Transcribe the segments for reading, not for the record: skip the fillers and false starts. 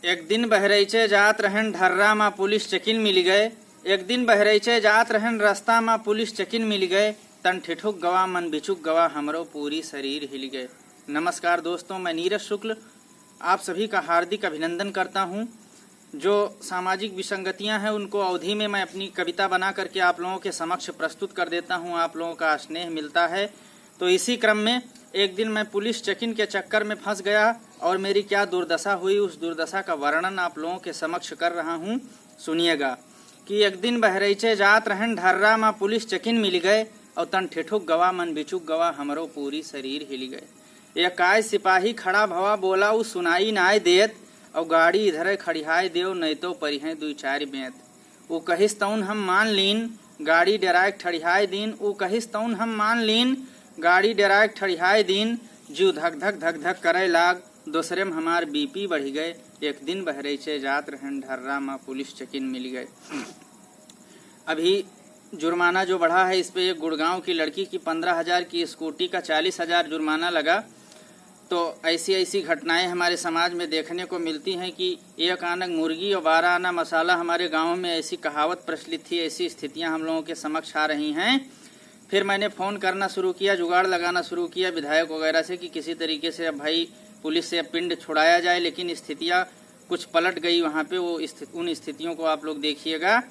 एक दिन बहरैचे जात रहन ढर्रा में पुलिस चेकिन मिल गए। एक दिन बहरैचे जात रहन रास्ता में पुलिस चेकिन मिल गए। तन ठिठुक गवा मन बिचुक गवा हमरो पूरी शरीर हिल गए। नमस्कार दोस्तों, मैं नीरज शुक्ल आप सभी का हार्दिक अभिनंदन करता हूं। जो सामाजिक विसंगतियां हैं उनको अवधि में मैं अपनी कविता बना करके आप लोगों के समक्ष प्रस्तुत कर देता हूं। आप लोगों का स्नेह मिलता है। तो इसी क्रम में एक दिन मैं पुलिस चेकिन के चक्कर में फंस गया और मेरी क्या दुर्दशा हुई, उस दुर्दशा का वर्णन आप लोगों के समक्ष कर रहा हूं। सुनिएगा कि एक दिन बहरैचे जात रहन ढर्रा में पुलिस चेकिन मिल गए और तन ठिठुक गवा मन बिचुक गवा हमरो पूरी शरीर हिल गए। एक काय सिपाही खड़ा भवा बोला उ सुनाई नाय देत और गाड़ी इधर खड़िहाय देव नहीं तो परिहे दुई चार बेत। उ कहिस तउन हम मान लीन गाड़ी डराक ठड़िहाय दीन। उ कहिस तउन हम मान लीन गाड़ी डराक ठड़िहाय दीन। जीव धक धक धक धक करे लाग दूसरे में हमार बीपी बढ़ गए। एक दिन बहरैचे जात रहन ढर्रा में पुलिस चेकिन मिल गए। अभी जुर्माना जो बढ़ा है इस पे एक गुड़गांव की लड़की की 15,000 की स्कूटी का 40,000 जुर्माना लगा। तो ऐसी घटनाएं हमारे समाज में देखने को मिलती हैं कि एक आना मुर्गी और 12 आना मसाला। हमारे गांव में ऐसी कहावत प्रचलित थी। ऐसी स्थितियां हम लोगों के समक्ष आ रही हैं। फिर मैंने फ़ोन करना शुरू किया, जुगाड़ लगाना शुरू किया विधायक वगैरह से कि किसी तरीके से अब भाई पुलिस से पिंड छुड़ाया जाए। लेकिन स्थितियां कुछ पलट गई वहाँ पे। उन स्थितियों को आप लोग देखिएगा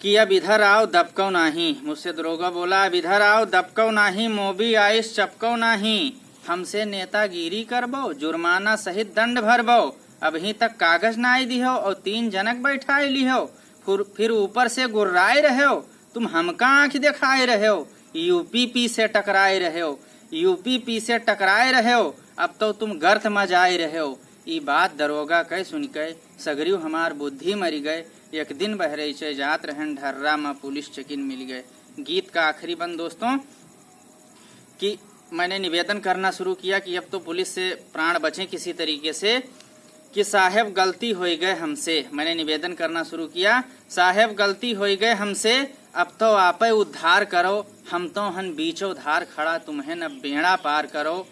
कि अब इधर आओ दबको नहीं। मुझसे दरोगा बोला अब इधर आओ दबको नहीं, मोबी आइस चपको नहीं। हमसे नेतागिरी करबो, जुर्माना सहित दंड भरबो। अभी तक कागज ना आई दिहो और 3 जनक बैठाए लिहो। फिर ऊपर से गुर्राए रहे हो, तुम हमका आंख दिखाए रहे हो। यूपीपी से टकराए रहे हो, यूपीपी से टकराए रहे हो। अब तो तुम गर्थ में जाए रहे हो। ये बात दरोगा कह सुन के सगरियो हमार बुद्धि मरी गए। एक दिन बहरैचे जात रहन ढर्रा में पुलिस चेकिन मिल गए। गीत का आखिरी बंद दोस्तों कि मैंने निवेदन करना शुरू किया कि अब तो पुलिस से प्राण बचे किसी तरीके से, कि साहेब गलती हो गए हमसे। मैंने निवेदन करना शुरू किया, साहेब गलती हो गए हमसे, अब तो आपे उद्धार करो। हम तो हन बीचो धार खड़ा, तुम्हें न बेड़ा पार करो।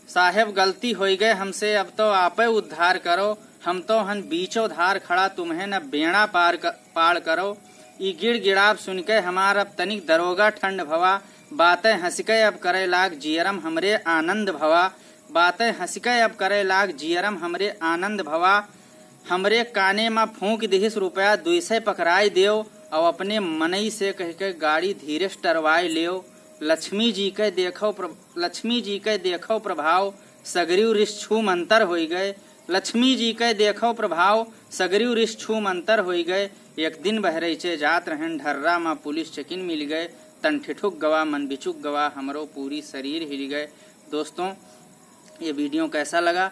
साहेब गलती हो गए हमसे, अब तो आपे उद्धार करो। हम तो हन बीचो धार खड़ा, तुम्हें न बेड़ा पार करो। ई गिड़ गिड़ाप सुन के हमार अब तनिक दरोगा ठंड भवा। बातें हंस के अब करे लाग जियरम हमरे आनंद भवा। बातें हंस के अब करे लाग जियरम हमरे आनंद भवा। हमरे काने में फूंक दिहिस रुपया 200 पकड़ाई देव और अपने मनई से कह के गाड़ी धीरे टरवाई लियो। लक्ष्मी जी के देखो प्रभाव सगरियु रिश छू मंतर हो गए। लक्ष्मी जी के देखो प्रभाव सगरियु रिश छू मंतर हो गए। एक दिन बहरैचे जात रहन ढर्रा में पुलिस चेकिन मिल गए। तन ठिठुक गवा मन बिचुक गवा हमरो पूरी शरीर हिल गए। दोस्तों, ये वीडियो कैसा लगा?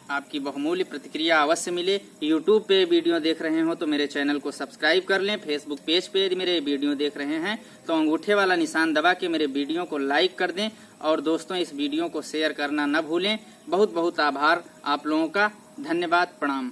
आपकी बहुमूल्य प्रतिक्रिया अवश्य मिले। यूट्यूब पे वीडियो देख रहे हो तो मेरे चैनल को सब्सक्राइब कर लें। फेसबुक पेज पे यदि मेरे वीडियो देख रहे हैं तो अंगूठे वाला निशान दबा के मेरे वीडियो को लाइक कर दें। और दोस्तों, इस वीडियो को शेयर करना न भूलें। बहुत बहुत आभार आप लोगों का। धन्यवाद, प्रणाम।